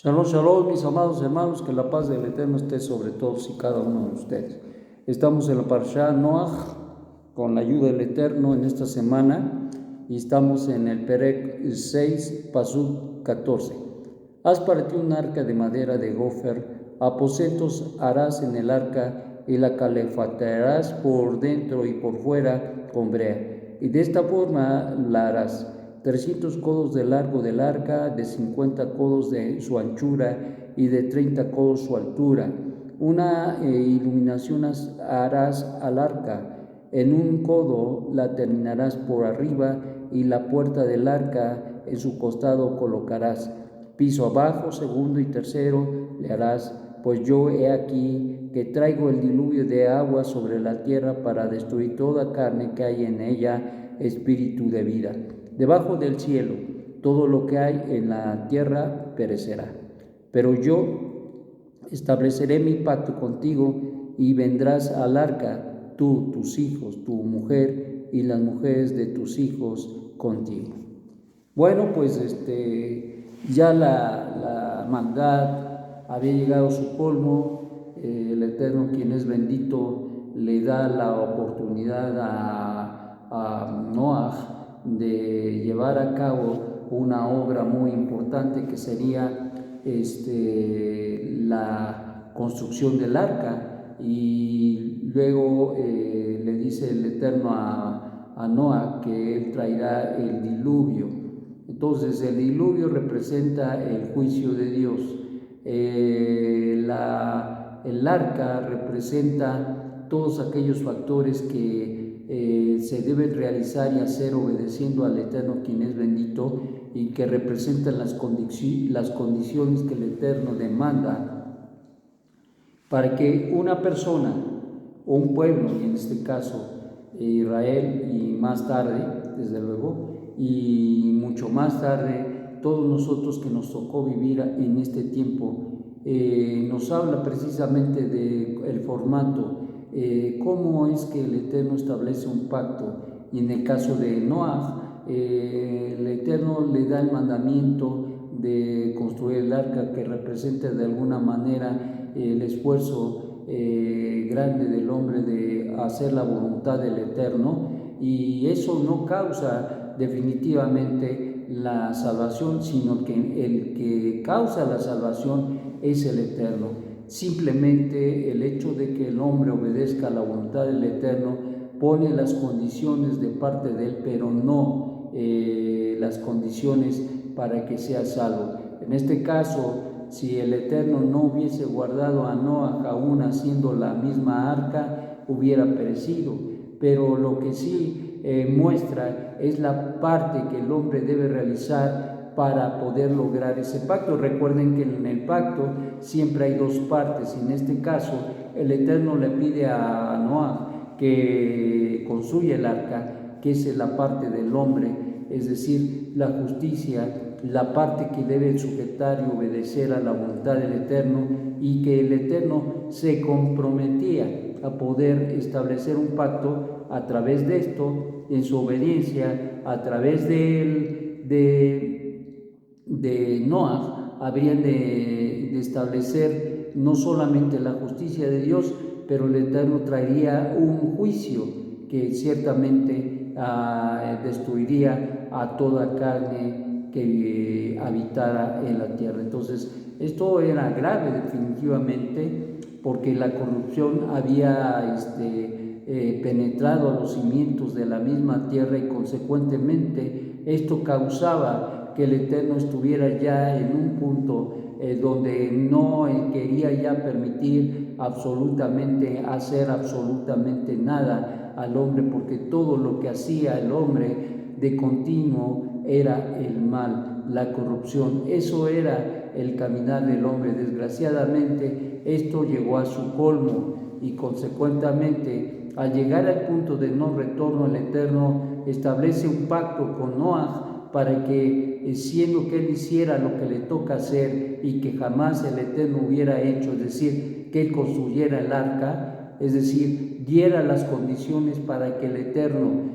Shalom, shalom, mis amados hermanos, que la paz del Eterno esté sobre todos y cada uno de ustedes. Estamos en la Parashá Noach, con la ayuda del Eterno en esta semana, y estamos en el Perek 6, Pasuk 14. Haz para ti un arca de madera de gofer, aposentos harás en el arca, y la calefatearás por dentro y por fuera con brea, y de esta forma la harás. 300 codos de largo del arca, de 50 codos de su anchura y de 30 codos su altura. Una iluminación harás al arca. En un codo la terminarás por arriba y la puerta del arca en su costado colocarás. Piso abajo, segundo y tercero le harás, pues yo he aquí que traigo el diluvio de agua sobre la tierra para destruir toda carne que hay en ella, espíritu de vida. Debajo del cielo, todo lo que hay en la tierra perecerá. Pero yo estableceré mi pacto contigo y vendrás al arca, tú, tus hijos, tu mujer y las mujeres de tus hijos contigo. Bueno, pues ya la maldad había llegado a su colmo. El Eterno, quien es bendito, le da la oportunidad a Noach de llevar a cabo una obra muy importante que sería la construcción del arca, y luego le dice el Eterno a Noach que él traerá el diluvio. Entonces el diluvio representa el juicio de Dios. El arca representa todos aquellos factores que se deben realizar y hacer obedeciendo al Eterno, quien es bendito, y que representan las condiciones que el Eterno demanda para que una persona o un pueblo, y en este caso Israel, y más tarde, desde luego, y mucho más tarde, todos nosotros que nos tocó vivir en este tiempo, nos habla precisamente del formato, cómo es que el Eterno establece un pacto. Y en el caso de Noach, el Eterno le da el mandamiento de construir el arca, que representa de alguna manera el esfuerzo grande del hombre de hacer la voluntad del Eterno, y eso no causa definitivamente la salvación, sino que el que causa la salvación es el Eterno. Simplemente el hecho de que el hombre obedezca a la voluntad del Eterno pone las condiciones de parte de él, pero no las condiciones para que sea salvo. En este caso, si el Eterno no hubiese guardado a Noach aún haciendo la misma arca, hubiera perecido. Pero lo que sí muestra es la parte que el hombre debe realizar para poder lograr ese pacto. Recuerden que en el pacto siempre hay dos partes. En este caso, el Eterno le pide a Noach que construya el arca, que es la parte del hombre, es decir, la justicia, la parte que debe sujetar y obedecer a la voluntad del Eterno, y que el Eterno se comprometía a poder establecer un pacto a través de esto, en su obediencia, a través de Noach, habrían de establecer no solamente la justicia de Dios, pero el Eterno traería un juicio que ciertamente destruiría a toda carne que habitara en la tierra. Entonces, esto era grave definitivamente, porque la corrupción había penetrado a los cimientos de la misma tierra, y consecuentemente esto causaba que el Eterno estuviera ya en un punto donde no quería ya permitir hacer absolutamente nada al hombre, porque todo lo que hacía el hombre de continuo era el mal, la corrupción. Eso era el caminar del hombre. Desgraciadamente, esto llegó a su colmo, y consecuentemente, al llegar al punto de no retorno, el Eterno establece un pacto con Noach para que, siendo que él hiciera lo que le toca hacer y que jamás el Eterno hubiera hecho, es decir, que él construyera el arca, es decir, diera las condiciones para que el Eterno,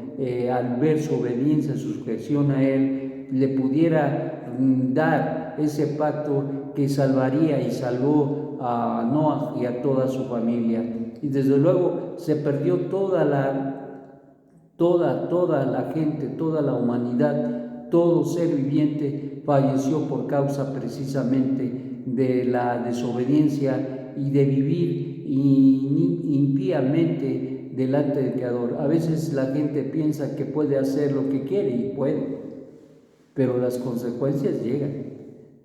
al ver su obediencia, su sujeción a él, le pudiera dar ese pacto que salvaría y salvó a Noah y a toda su familia. Y desde luego se perdió toda la gente, toda la humanidad, todo ser viviente falleció por causa precisamente de la desobediencia y de vivir impíamente delante del Creador. A veces la gente piensa que puede hacer lo que quiere y puede, pero las consecuencias llegan.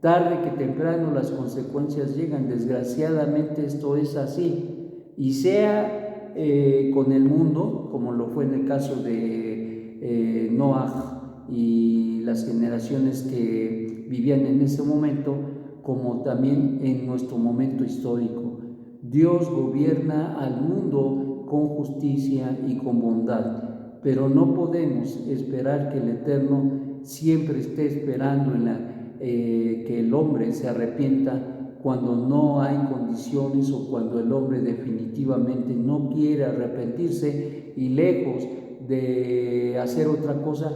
Tarde que temprano las consecuencias llegan. Desgraciadamente esto es así. Y sea con el mundo, como lo fue en el caso de Noah y las generaciones que vivían en ese momento, como también en nuestro momento histórico. Dios gobierna al mundo con justicia y con bondad, pero no podemos esperar que el Eterno siempre esté esperando que el hombre se arrepienta cuando no hay condiciones o cuando el hombre definitivamente no quiere arrepentirse y lejos de hacer otra cosa,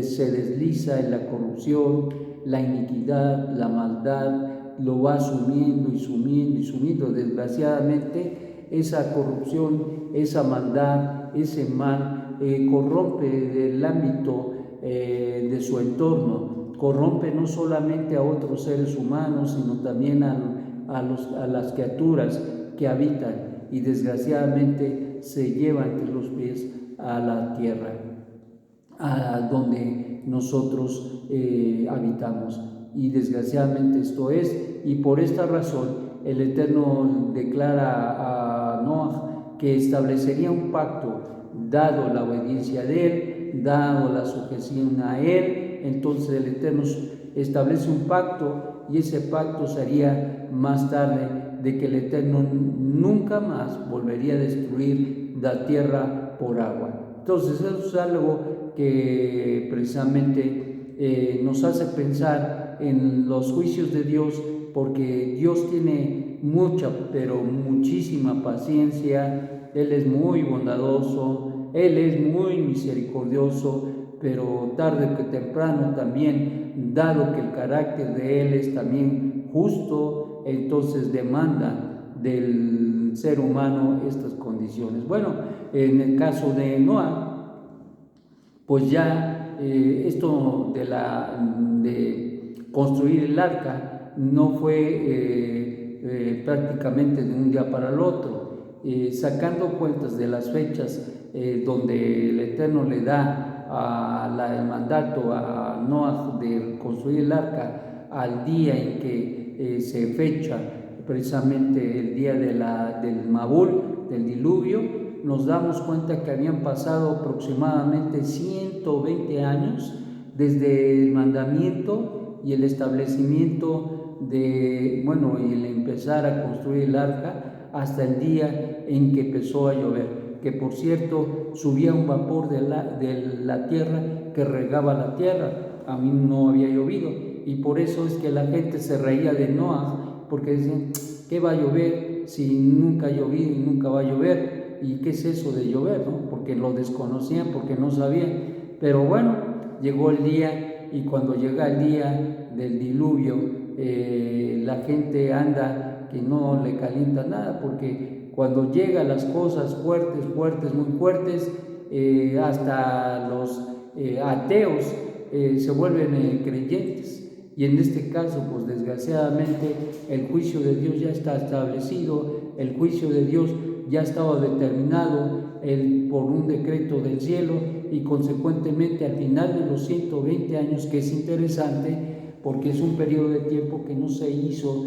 se desliza en la corrupción, la iniquidad, la maldad, lo va sumiendo y sumiendo y sumiendo. Desgraciadamente esa corrupción, esa maldad, ese mal corrompe el ámbito de su entorno, corrompe no solamente a otros seres humanos, sino también a las criaturas que habitan y desgraciadamente se llevan entre los pies a la tierra, a donde nosotros habitamos. Y desgraciadamente esto es, y por esta razón el Eterno declara a Noah que establecería un pacto, dado la obediencia de él, dado la sujeción a él. Entonces el Eterno establece un pacto, y ese pacto sería más tarde de que el Eterno nunca más volvería a destruir la tierra por agua. Entonces eso es algo que precisamente nos hace pensar en los juicios de Dios, porque Dios tiene mucha, pero muchísima paciencia. Él es muy bondadoso, Él es muy misericordioso, pero tarde que temprano también, dado que el carácter de Él es también justo, entonces demanda del ser humano estas condiciones. Bueno, en el caso de Noah, pues ya esto de construir el arca no fue prácticamente de un día para el otro. Sacando cuentas de las fechas donde el Eterno le da el mandato a Noah de construir el arca al día en que se fecha precisamente el día del Mabul, del diluvio, nos damos cuenta que habían pasado aproximadamente 120 años desde el mandamiento y el establecimiento y el empezar a construir el arca hasta el día en que empezó a llover, que por cierto subía un vapor de la tierra que regaba la tierra. A mí no había llovido y por eso es que la gente se reía de Noah, porque decían, ¿qué va a llover si nunca ha llovido y nunca va a llover? ¿Y qué es eso de llover? ¿No? Porque lo desconocían, porque no sabían. Pero bueno, llegó el día, y cuando llega el día del diluvio, la gente anda que no le calienta nada, porque cuando llegan las cosas fuertes, muy fuertes, hasta los ateos se vuelven creyentes. Y en este caso, pues desgraciadamente, el juicio de Dios ya está establecido, el juicio de Dios ya estaba determinado por un decreto del cielo, y consecuentemente al final de los 120 años, que es interesante porque es un periodo de tiempo que no se hizo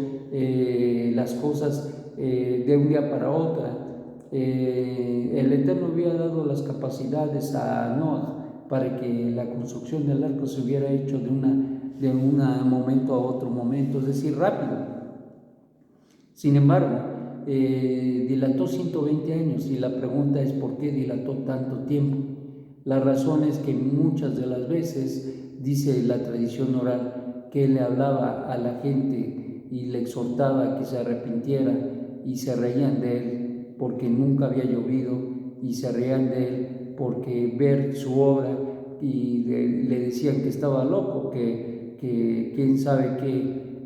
las cosas de un día para otro. El Eterno había dado las capacidades a Noah para que la construcción del arco se hubiera hecho de un momento a otro momento, es decir, rápido. Sin embargo, dilató 120 años, y la pregunta es ¿por qué dilató tanto tiempo? La razón es que muchas de las veces, dice la tradición oral, que él le hablaba a la gente y le exhortaba a que se arrepintiera, y se reían de él porque nunca había llovido, y se reían de él porque ver su obra, y le decían que estaba loco, que quién sabe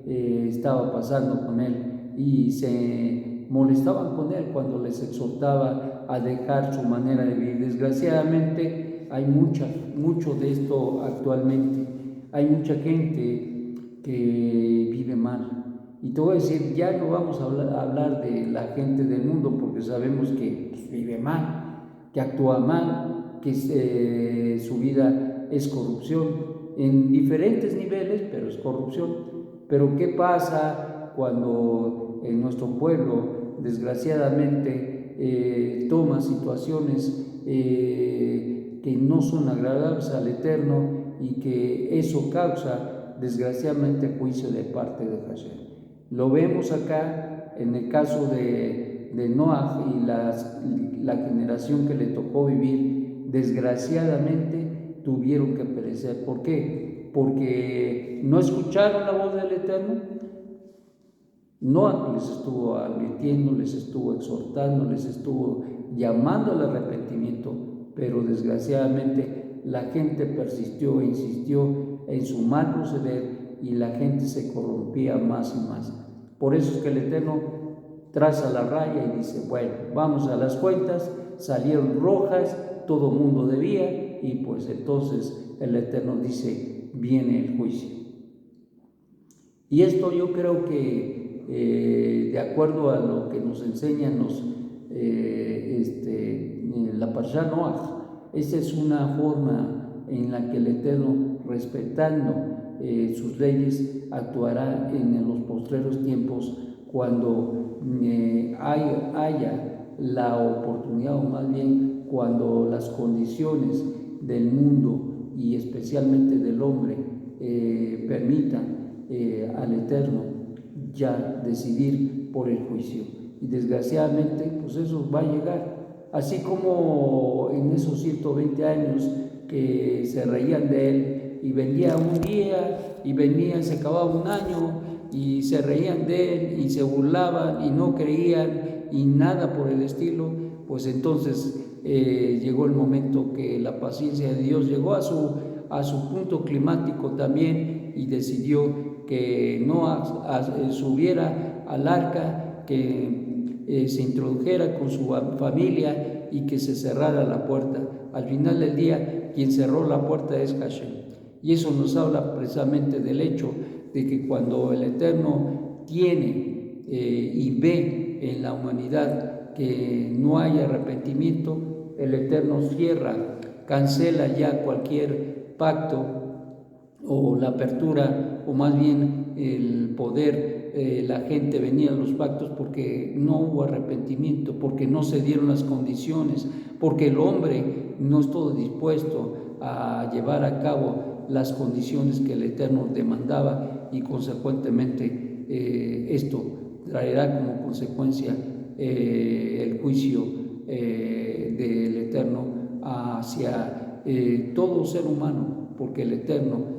estaba pasando con él y se molestaban con él cuando les exhortaba a dejar su manera de vivir. Desgraciadamente hay mucho de esto actualmente. Hay mucha gente que vive mal. Y te voy a decir, ya no vamos a hablar de la gente del mundo porque sabemos que vive mal, que actúa mal, que su vida es corrupción en diferentes niveles, pero es corrupción. Pero ¿qué pasa cuando en nuestro pueblo, desgraciadamente, toma situaciones que no son agradables al Eterno y que eso causa, desgraciadamente, juicio de parte de Hashem? Lo vemos acá en el caso de Noah y la generación que le tocó vivir, desgraciadamente tuvieron que perecer. ¿Por qué? Porque no escucharon la voz del Eterno. Noah les estuvo advirtiendo, les estuvo exhortando, les estuvo llamando al arrepentimiento, pero desgraciadamente la gente persistió e insistió en su mal proceder y la gente se corrompía más y más. Por eso es que el Eterno traza la raya y dice, bueno, vamos a las cuentas, salieron rojas, todo mundo debía, y pues entonces el Eterno dice, viene el juicio. Y esto yo creo que de acuerdo a lo que nos enseñan la Parashá Noaj, esta es una forma en la que el Eterno, respetando sus leyes, actuará en los postreros tiempos cuando haya la oportunidad, o más bien cuando las condiciones del mundo y especialmente del hombre permitan al Eterno ya decidir por el juicio. Y desgraciadamente pues eso va a llegar, así como en esos 120 años que se reían de él y venía un día y venía, se acababa un año y se reían de él y se burlaban y no creían y nada por el estilo. Pues entonces llegó el momento que la paciencia de Dios llegó a su punto climático también, y decidió que Noah subiera al arca, que se introdujera con su familia y que se cerrara la puerta. Al final del día, quien cerró la puerta es Hashem. Y eso nos habla precisamente del hecho de que cuando el Eterno tiene y ve en la humanidad que no hay arrepentimiento, el Eterno cierra, cancela ya cualquier pacto o la apertura, o más bien el poder, la gente venía a los pactos porque no hubo arrepentimiento, porque no se dieron las condiciones, porque el hombre no estuvo dispuesto a llevar a cabo las condiciones que el Eterno demandaba, y consecuentemente esto traerá como consecuencia el juicio del Eterno hacia todo ser humano, porque el Eterno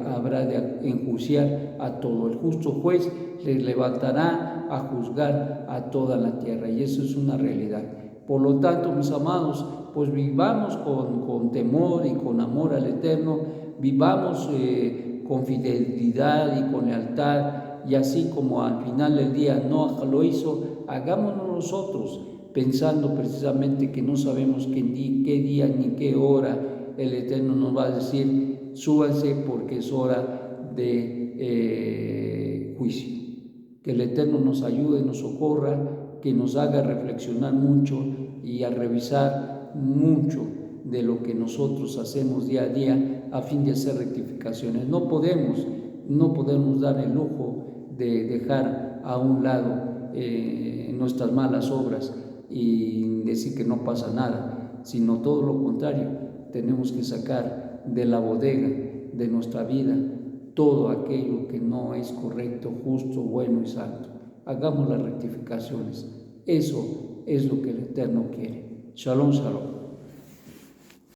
habrá de enjuiciar a todo. El justo juez les levantará a juzgar a toda la tierra, y eso es una realidad. Por lo tanto, mis amados, pues vivamos con temor y con amor al Eterno, vivamos con fidelidad y con lealtad, y así como al final del día Noah lo hizo, hagámonos nosotros, pensando precisamente que no sabemos qué día ni qué hora el Eterno nos va a decir, súbanse porque es hora de juicio. Que el Eterno nos ayude, nos socorra, que nos haga reflexionar mucho y a revisar mucho de lo que nosotros hacemos día a día a fin de hacer rectificaciones. No podemos dar el lujo de dejar a un lado nuestras malas obras y decir que no pasa nada, sino todo lo contrario. Tenemos que sacar de la bodega de nuestra vida todo aquello que no es correcto, justo, bueno y santo. Hagamos las rectificaciones. Eso es lo que el Eterno quiere. Shalom, shalom.